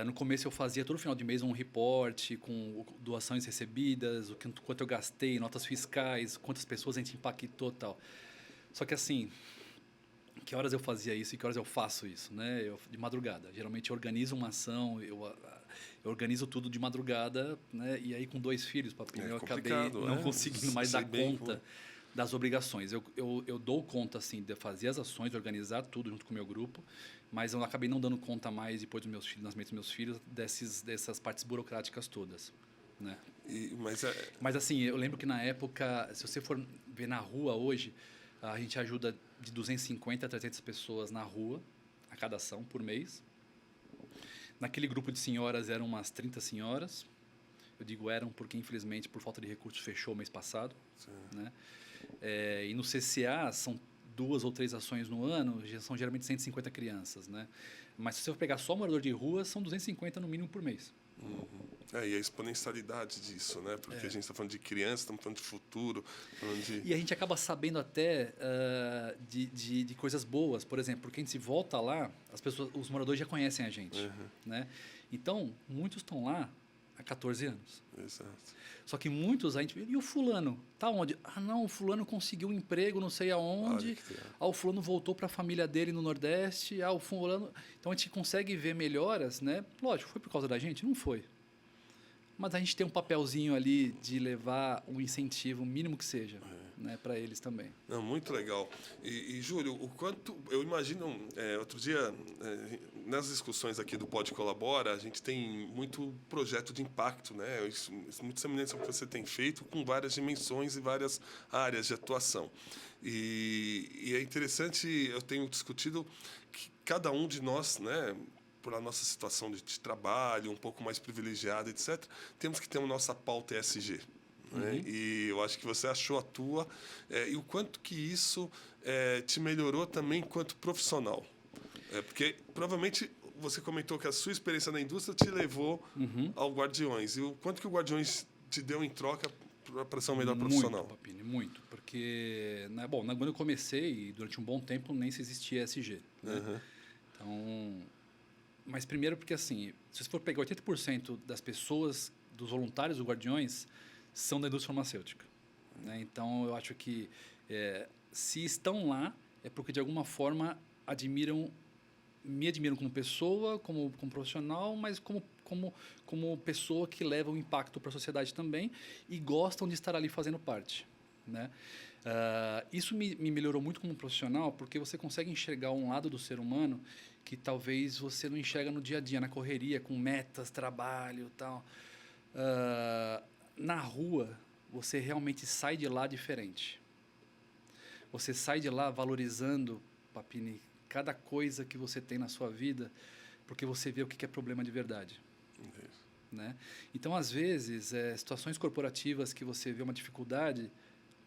No começo eu fazia todo final de mês um report com doações recebidas, quanto eu gastei, notas fiscais, quantas pessoas a gente impactou e tal. Só que assim, que horas eu fazia isso e que horas eu faço isso, né? De madrugada. Geralmente eu organizo uma ação, eu organizo tudo de madrugada, né? E aí com 2 filhos, Papinho, eu acabei não conseguindo mais dar conta das obrigações. Eu dou conta, assim, de fazer as ações, de organizar tudo junto com o meu grupo, mas eu acabei não dando conta mais, depois dos meus filhos, nascimento dos meus filhos, dessas partes burocráticas todas, né? Mas assim, eu lembro que na época, se você for ver na rua hoje, a gente ajuda de 250 a 300 pessoas na rua, a cada ação, por mês. Naquele grupo de senhoras eram umas 30 senhoras. Eu digo eram porque, infelizmente, por falta de recursos, fechou o mês passado. Né? E no CCA são 2 ou 3 ações no ano, são geralmente 150 crianças. Né? Mas se você for pegar só morador de rua, são 250 no mínimo por mês. E a exponencialidade disso, né? Porque a gente está falando de criança, estamos falando de futuro. E a gente acaba sabendo até de coisas boas. Por exemplo, porque a gente volta lá, os moradores já conhecem a gente. Né? Então, muitos estão lá há 14 anos. Exato. Só que muitos, a gente... E o fulano? Tá onde? Ah, não, o fulano conseguiu um emprego não sei aonde. O fulano voltou para a família dele no Nordeste. O fulano... Então, a gente consegue ver melhoras, né? Lógico, foi por causa da gente? Não foi. Mas a gente tem um papelzinho ali de levar um incentivo, mínimo que seja, né, para eles também. Não, muito legal. E Júlio, o quanto... Eu imagino... outro dia, nas discussões aqui do Pode Colabora, a gente tem muito projeto de impacto, né? Isso muito semelhante ao que você tem feito, com várias dimensões e várias áreas de atuação. E é interessante, eu tenho discutido que cada um de nós, né, por a nossa situação de trabalho, um pouco mais privilegiada, etc., temos que ter a nossa pauta ESG. Né? E eu acho que você achou a tua. E o quanto que isso te melhorou também enquanto profissional. Porque provavelmente você comentou que a sua experiência na indústria te levou ao Guardiões. E o quanto que o Guardiões te deu em troca para ser um melhor profissional? Muito, Papini, muito. Porque, né, bom, quando eu comecei, durante um bom tempo, nem se existia ESG. Né? Então... Mas primeiro porque, assim, se você for pegar 80% das pessoas, dos voluntários do Guardiões, são da indústria farmacêutica. Né? Então, eu acho que se estão lá, é porque, de alguma forma, me admiram como pessoa, como profissional, mas como pessoa que leva um impacto para a sociedade também e gostam de estar ali fazendo parte. Né? Isso me melhorou muito como profissional, porque você consegue enxergar um lado do ser humano que talvez você não enxerga no dia a dia, na correria, com metas, trabalho e tal. Na rua, você realmente sai de lá diferente. Você sai de lá valorizando, Papini, cada coisa que você tem na sua vida, porque você vê o que é problema de verdade. Né? Então, às vezes, situações corporativas que você vê uma dificuldade,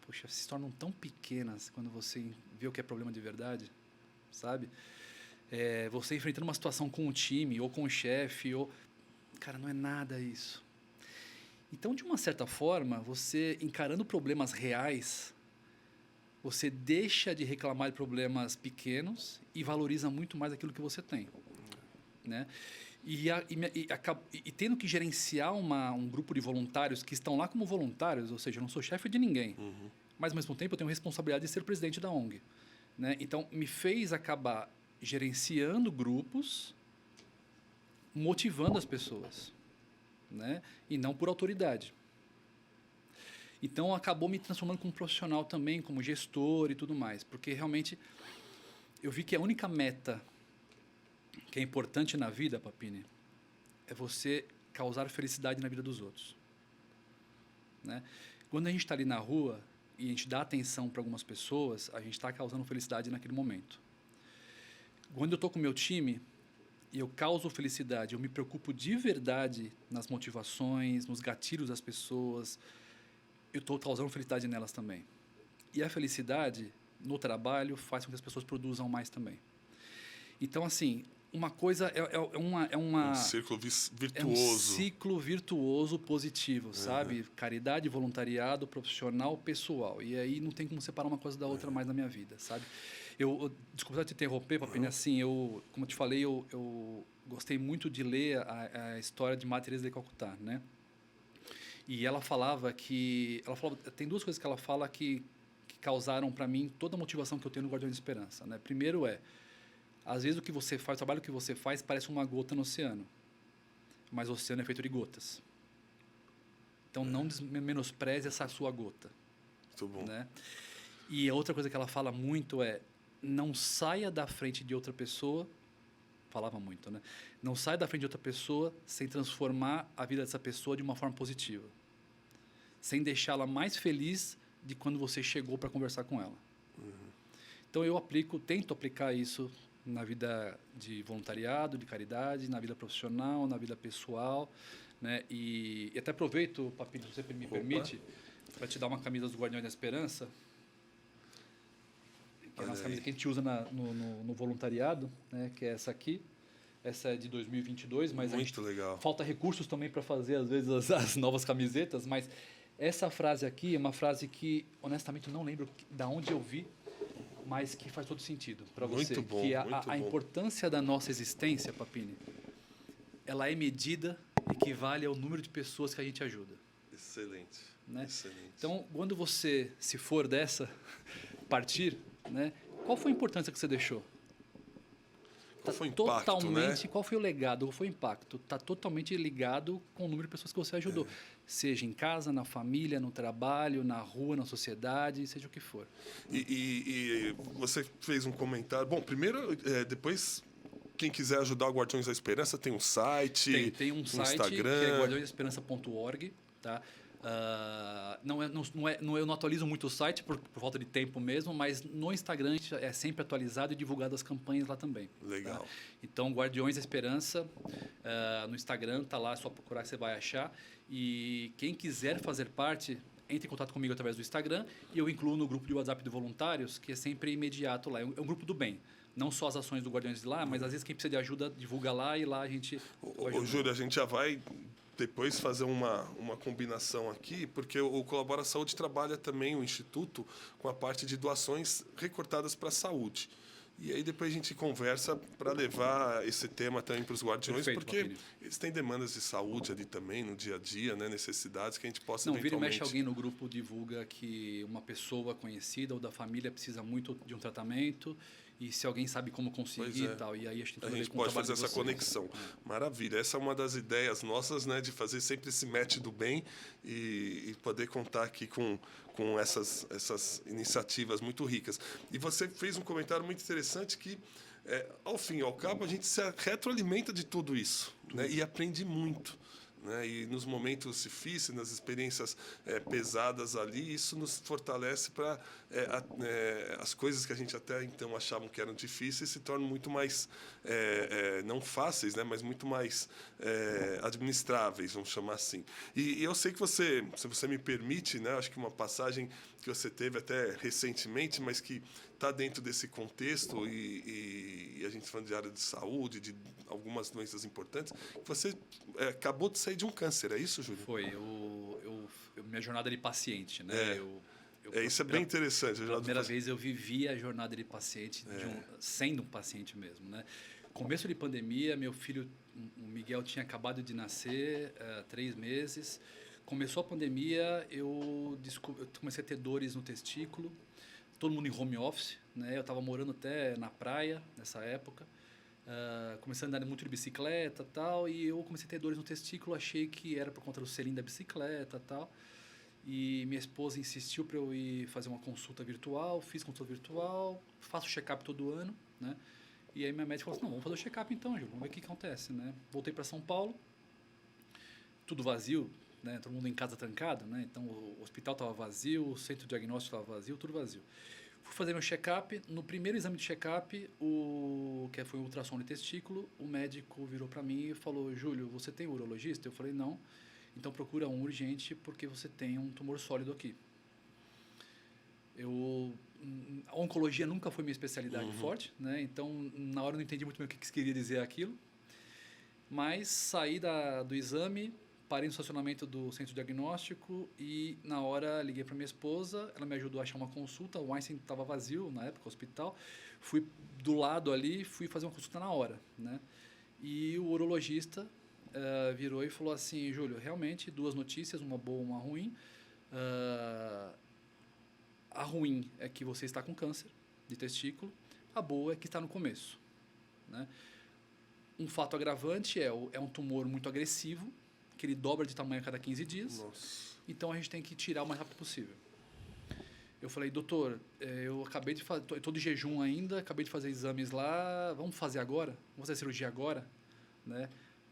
poxa, se tornam tão pequenas quando você vê o que é problema de verdade, sabe? Você enfrentando uma situação com um time, ou com um chefe, ou... Cara, não é nada isso. Então, de uma certa forma, você encarando problemas reais, você deixa de reclamar de problemas pequenos e valoriza muito mais aquilo que você tem. Né? E tendo que gerenciar um grupo de voluntários que estão lá como voluntários, ou seja, eu não sou chefe de ninguém, mas ao mesmo tempo eu tenho a responsabilidade de ser presidente da ONG. Né? Então, me fez acabar gerenciando grupos, motivando as pessoas, né? E não por autoridade. Então, acabou me transformando como profissional também, como gestor e tudo mais, porque realmente eu vi que a única meta que é importante na vida, Papini, é você causar felicidade na vida dos outros. Né? Quando a gente está ali na rua e a gente dá atenção para algumas pessoas, a gente está causando felicidade naquele momento. Quando eu estou com o meu time e eu causo felicidade, eu me preocupo de verdade nas motivações, nos gatilhos das pessoas, eu estou causando felicidade nelas também. E a felicidade no trabalho faz com que as pessoas produzam mais também. Então, assim, uma coisa um círculo virtuoso. É um ciclo virtuoso positivo, sabe? Caridade, voluntariado, profissional, pessoal. E aí não tem como separar uma coisa da outra mais na minha vida, sabe? Desculpa te interromper, Papini, assim, como eu te falei, eu gostei muito de ler a história de Madre Teresa de Calcutá, né? E ela falava tem duas coisas que ela fala que causaram para mim toda a motivação que eu tenho no Guardiões de Esperança, né? Primeiro às vezes o que você faz, o trabalho que você faz parece uma gota no oceano, mas o oceano é feito de gotas. Então não menospreze essa sua gota. Muito bom. Né? E a outra coisa que ela fala muito não saia da frente de outra pessoa, falava muito, né? Não saia da frente de outra pessoa sem transformar a vida dessa pessoa de uma forma positiva. Sem deixá-la mais feliz de quando você chegou para conversar com ela. Então eu tento aplicar isso na vida de voluntariado, de caridade, na vida profissional, na vida pessoal, né? E até aproveito, Papinho, se você me permite, para te dar uma camisa dos Guardiões da Esperança, que é uma camisa que a gente usa no voluntariado, né? Que é essa aqui. Essa é de 2022, mas muito legal. Falta recursos também para fazer, às vezes, as novas camisetas, mas essa frase aqui é uma frase que, honestamente, eu não lembro de onde eu vi, mas que faz todo sentido para você. Muito bom, que a importância da nossa existência, Papini, ela é medida, equivale ao número de pessoas que a gente ajuda. Excelente. Né? Excelente. Então, quando você, se for partir, né, qual foi a importância que você deixou? Qual foi o impacto, né? Qual foi o legado, qual foi o impacto? Está totalmente ligado com o número de pessoas que você ajudou. Seja em casa, na família, no trabalho, na rua, na sociedade, seja o que for. E você fez um comentário... Bom, primeiro, depois, quem quiser ajudar o Guardiões da Esperança, tem um site, tem um site Instagram. Que é guardiõesdaesperança.org, tá? Eu não atualizo muito o site por falta de tempo mesmo, mas no Instagram é sempre atualizado e divulgado as campanhas lá também. Legal. Tá? Então, Guardiões da Esperança, no Instagram, tá lá, é só procurar que você vai achar. E quem quiser fazer parte, entre em contato comigo através do Instagram e eu incluo no grupo de WhatsApp de voluntários, que é sempre imediato lá. É um grupo do bem. Não só as ações do Guardiões de lá, mas às vezes quem precisa de ajuda, divulga lá e lá a gente... Ô, Júlio, a gente já vai... depois fazer uma combinação aqui, porque o Colabora Saúde trabalha também, o Instituto, com a parte de doações recortadas para a saúde. E aí depois a gente conversa para levar esse tema também para os Guardiões, perfeito, porque Papinho. Eles têm demandas de saúde ali também, no dia a dia, né, necessidades que a gente possa eventualmente... Não, vira e mexe alguém no grupo divulga que uma pessoa conhecida ou da família precisa muito de um tratamento... E se alguém sabe como conseguir e tal. E aí a gente pode fazer essa conexão. Maravilha. Essa é uma das ideias nossas, né? De fazer sempre esse match do bem e poder contar aqui com essas iniciativas muito ricas. E você fez um comentário muito interessante que, ao fim e ao cabo, a gente se retroalimenta de tudo isso, né? E aprende muito. né? E nos momentos difíceis, nas experiências pesadas ali, isso nos fortalece para as coisas que a gente até então achavam que eram difíceis se tornam muito mais, não fáceis, né? Mas muito mais administráveis, vamos chamar assim. E eu sei que você, se você me permite, né? Acho que uma passagem que você teve até recentemente, mas que está dentro desse contexto e a gente falando de área de saúde, de algumas doenças importantes, você acabou de sair de um câncer, é isso, Júlio? Foi. Minha jornada de paciente, né? Isso é bem interessante. Pela primeira vez eu vivi a jornada de paciente, sendo um paciente mesmo, né? Começo de pandemia, meu filho, o Miguel, tinha acabado de nascer, 3 meses. Começou a pandemia, eu comecei a ter dores no testículo, todo mundo em home office, né? Eu estava morando até na praia nessa época, começando a andar muito de bicicleta e tal, e eu comecei a ter dores no testículo, achei que era por conta do selim da bicicleta e tal. E minha esposa insistiu para eu ir fazer uma consulta virtual, fiz consulta virtual, faço check-up todo ano, né? E aí minha médica falou assim, não, vamos fazer o check-up então, Júlio, vamos ver o que acontece, né? Voltei para São Paulo, tudo vazio, né? Todo mundo em casa trancado, né? Então o hospital estava vazio, o centro diagnóstico estava vazio, tudo vazio. Fui fazer meu check-up, no primeiro exame de check-up, que foi um ultrassom de testículo, o médico virou para mim e falou, Júlio, você tem urologista? Eu falei, não. Então procura um urgente porque você tem um tumor sólido aqui. A oncologia nunca foi minha especialidade forte, né? Então na hora eu não entendi muito bem o que queria dizer aquilo. Mas saí do exame, parei no estacionamento do centro diagnóstico e na hora liguei para minha esposa, ela me ajudou a achar uma consulta, o Einstein estava vazio na época, o hospital. Fui do lado ali, fui fazer uma consulta na hora, né? E o urologista virou e falou assim, Júlio, realmente 2 notícias, uma boa e uma ruim. A ruim é que você está com câncer de testículo, a boa é que está no começo, né? Um fato agravante é um tumor muito agressivo, que ele dobra de tamanho a cada 15 dias. Nossa. Então a gente tem que tirar o mais rápido possível. Eu falei, doutor, eu acabei de fazer, estou de jejum ainda, acabei de fazer exames lá, vamos fazer agora? Vamos fazer a cirurgia agora? Né?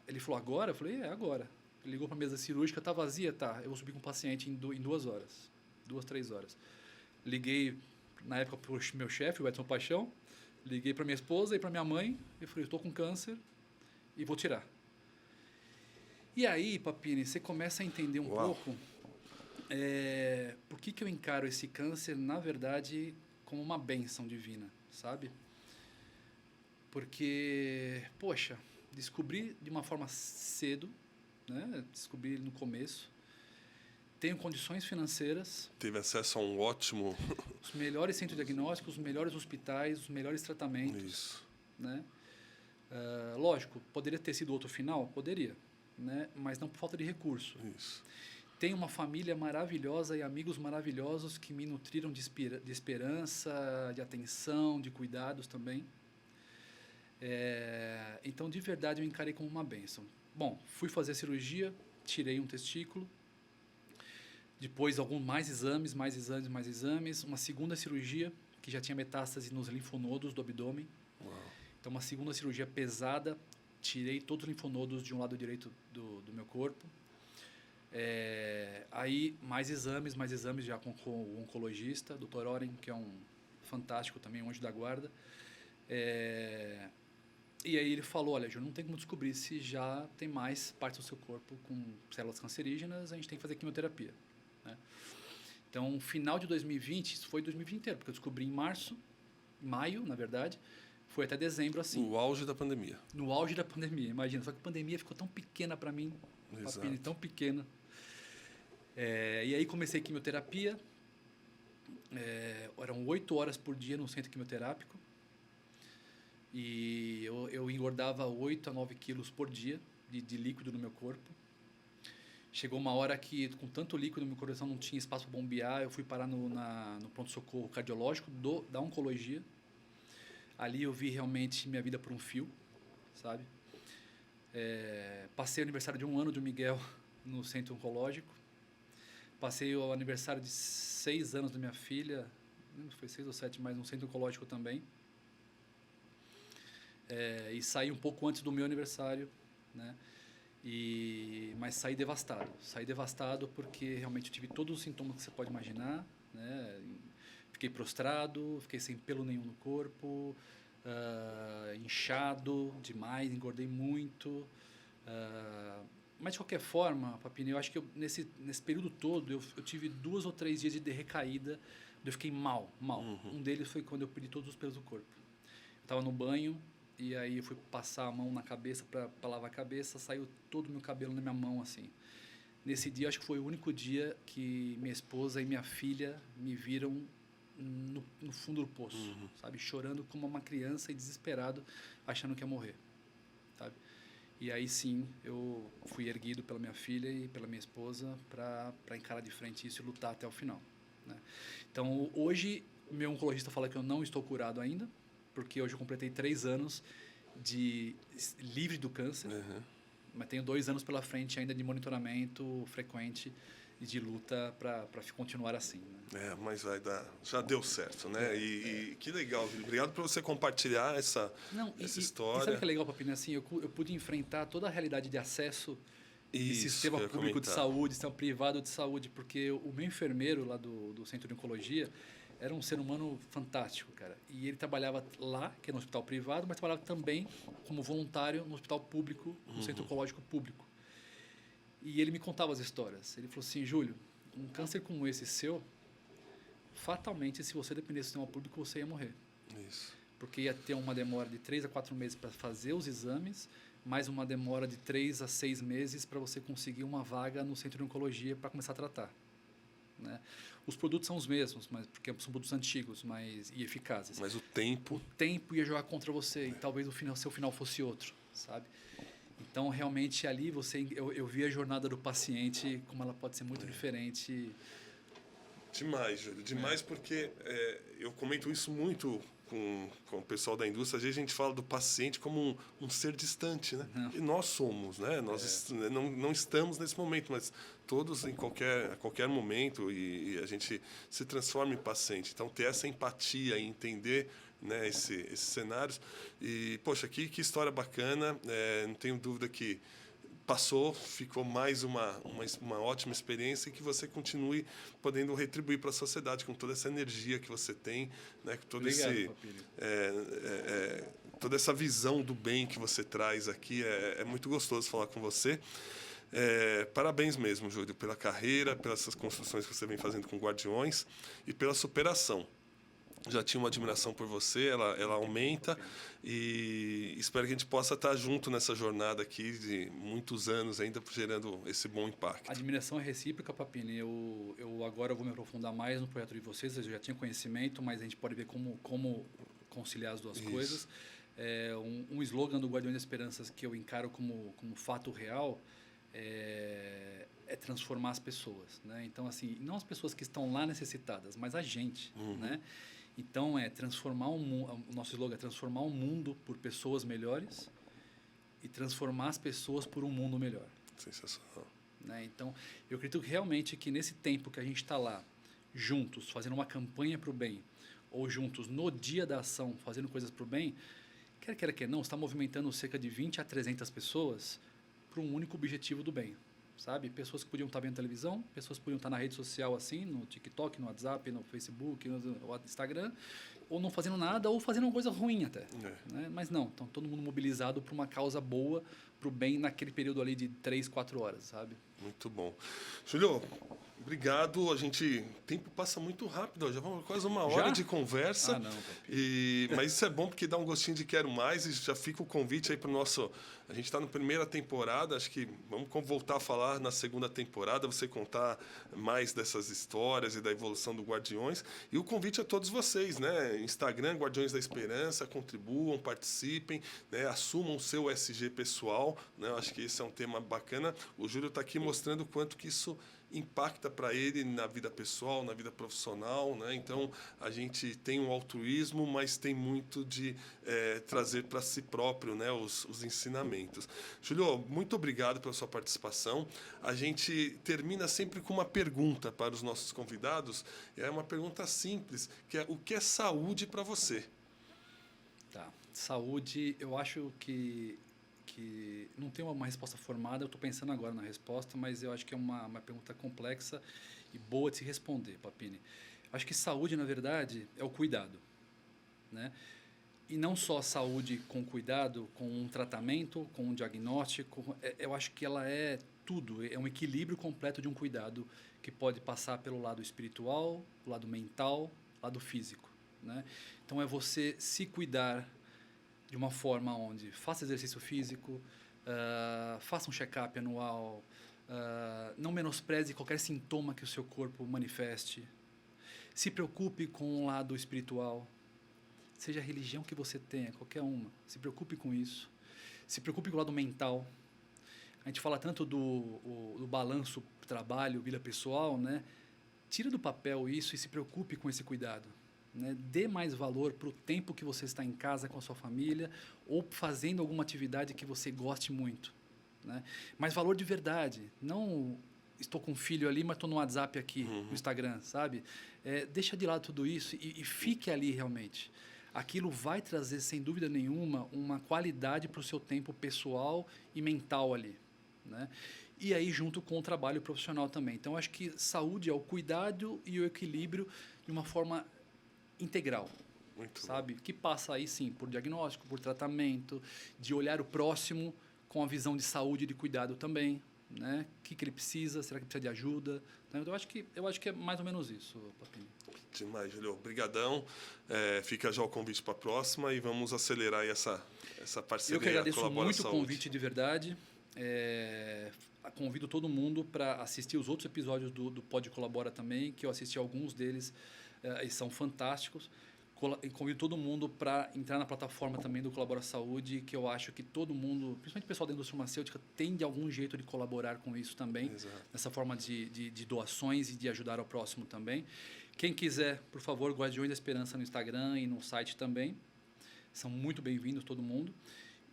Ele falou, agora? Eu falei, agora. Ele ligou para a mesa cirúrgica, tá vazia? Tá, eu vou subir com o paciente em 2 horas, 2, 3 horas. Liguei, na época, para o meu chefe, o Edson Paixão, liguei para minha esposa e para minha mãe, e falei, estou com câncer e vou tirar. E aí, Papini, você começa a entender um pouco por que eu encaro esse câncer, na verdade, como uma bênção divina, sabe? Porque, poxa, descobri de uma forma cedo, né? Descobri no começo. Tenho condições financeiras. Teve acesso a um ótimo... Os melhores centros diagnósticos, os melhores hospitais, os melhores tratamentos. Isso. Né? Lógico, poderia ter sido outro final? Poderia. Né? Mas não por falta de recurso. Isso. Tenho uma família maravilhosa e amigos maravilhosos que me nutriram de esperança, de atenção, de cuidados também. Então, de verdade, eu encarei como uma bênção. Bom, fui fazer a cirurgia, tirei um testículo. Depois, mais exames, uma segunda cirurgia, que já tinha metástase nos linfonodos do abdômen. Uau. Então, uma segunda cirurgia pesada, tirei todos os linfonodos de um lado direito do meu corpo. Aí, mais exames já com o oncologista, Dr. Oren, que é um fantástico também, um anjo da guarda. E aí ele falou, olha, Júlio, não tem como descobrir se já tem mais partes do seu corpo com células cancerígenas, a gente tem que fazer quimioterapia. Né? Então, final de 2020, isso foi 2020 inteiro, porque eu descobri em maio, na verdade, foi até dezembro assim. No auge da pandemia. No auge da pandemia, imagina. Só que a pandemia ficou tão pequena para mim, Papini, tão pequena. E aí comecei quimioterapia, eram 8 horas por dia no centro quimioterápico. E eu engordava 8 a 9 quilos por dia de líquido no meu corpo. Chegou uma hora que, com tanto líquido no meu coração, não tinha espaço para bombear. Eu fui parar no pronto-socorro cardiológico da oncologia. Ali eu vi realmente minha vida por um fio, sabe? Passei o aniversário de 1 ano do Miguel no centro oncológico. Passei o aniversário de 6 anos da minha filha, não foi 6 ou 7, mas no centro oncológico também. E saí um pouco antes do meu aniversário, né? Mas saí devastado. Saí devastado porque realmente eu tive todos os sintomas que você pode imaginar, né? Fiquei prostrado, fiquei sem pelo nenhum no corpo, inchado demais, engordei muito. Mas de qualquer forma, Papini, eu acho que nesse período todo eu tive 2 ou 3 dias de recaída, eu fiquei mal. Um deles foi quando eu perdi todos os pelos do corpo. Eu estava no banho e aí eu fui passar a mão na cabeça para lavar a cabeça, saiu todo o meu cabelo na minha mão assim. Nesse dia, acho que foi o único dia que minha esposa e minha filha me viram no fundo do poço, sabe? Chorando como uma criança e desesperado, achando que ia morrer, sabe? E aí sim, eu fui erguido pela minha filha e pela minha esposa para encarar de frente isso e lutar até o final, né? Então, hoje, meu oncologista fala que eu não estou curado ainda, porque hoje eu completei 3 anos livre do câncer, mas tenho 2 anos pela frente ainda de monitoramento frequente e de luta para continuar assim, né? Mas vai dar. Já deu certo, né? E que legal, Júlio. Obrigado por você compartilhar essa história. E sabe o que é legal, Papini? Assim, eu pude enfrentar toda a realidade de acesso de sistema público de saúde, sistema privado de saúde, porque o meu enfermeiro lá do Centro de Oncologia era um ser humano fantástico, cara. E ele trabalhava lá, que é no hospital privado, mas trabalhava também como voluntário no hospital público, no Centro Oncológico Público. E ele me contava as histórias. Ele falou assim, Júlio, um câncer como esse seu, fatalmente, se você dependesse do sistema público, você ia morrer. Isso. Porque ia ter uma demora de 3 a 4 meses para fazer os exames, mais uma demora de 3 a 6 meses para você conseguir uma vaga no Centro de Oncologia para começar a tratar, né? Os produtos são os mesmos, mas porque são produtos antigos, e eficazes. Mas o tempo ia jogar contra você e talvez seu final fosse outro, sabe? Então, realmente, ali eu vi a jornada do paciente, como ela pode ser muito diferente. Demais, Júlio. Demais porque eu comento isso muito com o pessoal da indústria. Às vezes a gente fala do paciente como um ser distante, né? E nós somos, né? Nós não estamos nesse momento, mas todos a qualquer momento e a gente se transforma em paciente. Então, ter essa empatia e entender, né, esses cenários. E, poxa, que história bacana. Não tenho dúvida que ficou mais uma ótima experiência e que você continue podendo retribuir para a sociedade com toda essa energia que você tem, né, com todo toda essa visão do bem que você traz aqui. É muito gostoso falar com você. Parabéns mesmo, Júlio, pela carreira, pelas construções que você vem fazendo com Guardiões e pela superação. Já tinha uma admiração por você, ela aumenta e espero que a gente possa estar junto nessa jornada aqui de muitos anos ainda gerando esse bom impacto. A admiração é recíproca, Papini. Eu agora vou me aprofundar mais no projeto de vocês, eu já tinha conhecimento, mas a gente pode ver como conciliar as duas coisas. Um slogan do Guardiões da Esperança que eu encaro como fato real é transformar as pessoas, né? Então, assim, não as pessoas que estão lá necessitadas, mas a gente, né? Então, transformar o nosso slogan é transformar o mundo por pessoas melhores e transformar as pessoas por um mundo melhor. Sensacional. Né? Então, eu acredito realmente que nesse tempo que a gente está lá, juntos, fazendo uma campanha para o bem, ou juntos no dia da ação, fazendo coisas para o bem, quer não, está movimentando cerca de 20 a 300 pessoas para um único objetivo do bem. Sabe? Pessoas que podiam estar vendo televisão, pessoas que podiam estar na rede social assim, no TikTok, no WhatsApp, no Facebook, no Instagram, ou não fazendo nada, ou fazendo uma coisa ruim até. Né? Mas não, estão todo mundo mobilizado para uma causa boa, para o bem naquele período ali de 3, 4 horas, sabe? Muito bom. Júlio, obrigado. O tempo passa muito rápido. Já vamos quase uma hora de conversa. Mas isso é bom porque dá um gostinho de quero mais e já fica o convite aí para o nosso... A gente está na primeira temporada, acho que vamos voltar a falar na segunda temporada, você contar mais dessas histórias e da evolução do Guardiões. E o convite a todos vocês, né? Instagram, Guardiões da Esperança, contribuam, participem, né? Assumam o seu SG pessoal, né? Acho que esse é um tema bacana. O Júlio está aqui mostrando o quanto que isso impacta para ele na vida pessoal, na vida profissional, né? Então, a gente tem um altruísmo, mas tem muito de trazer para si próprio, né, os ensinamentos. Júlio, muito obrigado pela sua participação. A gente termina sempre com uma pergunta para os nossos convidados. É uma pergunta simples, que é: o que é saúde para você? Tá. Saúde, eu acho que que não tem uma resposta formada, eu estou pensando agora na resposta, mas eu acho que é uma pergunta complexa e boa de se responder, Papini. Acho que saúde, na verdade, é o cuidado, né? E não só saúde com cuidado, com um tratamento, com um diagnóstico, eu acho que ela é tudo, é um equilíbrio completo de um cuidado que pode passar pelo lado espiritual, lado mental, lado físico, né? Então é você se cuidar de uma forma onde faça exercício físico, faça um check-up anual, não menospreze qualquer sintoma que o seu corpo manifeste, se preocupe com o lado espiritual, seja a religião que você tenha, qualquer uma, se preocupe com isso, se preocupe com o lado mental. A gente fala tanto do balanço trabalho, vida pessoal, né? Tira do papel isso e se preocupe com esse cuidado. Né? Dê mais valor para o tempo que você está em casa com a sua família ou fazendo alguma atividade que você goste muito. Né? Mas valor de verdade. Não estou com um filho ali, mas estou no WhatsApp aqui, no Instagram, sabe? Deixa de lado tudo isso e fique ali realmente. Aquilo vai trazer, sem dúvida nenhuma, uma qualidade para o seu tempo pessoal e mental ali. Né? E aí junto com o trabalho profissional também. Então, acho que saúde é o cuidado e o equilíbrio de uma forma integral, Muito sabe? bom. Que passa aí sim por diagnóstico, por tratamento, de olhar o próximo com a visão de saúde e de cuidado também, né? O que ele precisa, será que precisa de ajuda? Então, eu acho que é mais ou menos isso, Papini. Demais, Julio. Obrigadão. Fica já o convite para a próxima e vamos acelerar aí essa parceria. Eu que agradeço Colabora muito o Saúde. convite de verdade. Convido todo mundo para assistir os outros episódios do Pode Colabora também, que eu assisti alguns deles e são fantásticos. E convido todo mundo para entrar na plataforma também do Colabora Saúde, que eu acho que todo mundo, principalmente o pessoal da indústria farmacêutica, tem de algum jeito de colaborar com isso também. Exato. Nessa forma de doações e de ajudar ao próximo também. Quem quiser, por favor, Guardiões da Esperança no Instagram e no site também. São muito bem-vindos todo mundo.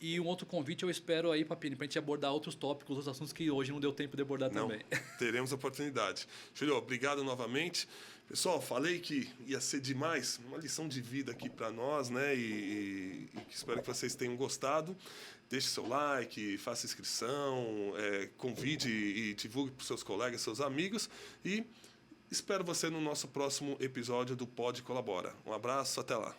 E um outro convite eu espero aí, Papini, para a gente abordar outros tópicos, outros assuntos que hoje não deu tempo de abordar também. Teremos oportunidade. Julio, obrigado novamente. Pessoal, falei que ia ser demais, uma lição de vida aqui para nós, né? E espero que vocês tenham gostado. Deixe seu like, faça inscrição, convide e divulgue para os seus colegas, seus amigos. E espero você no nosso próximo episódio do Pode Colabora. Um abraço, até lá.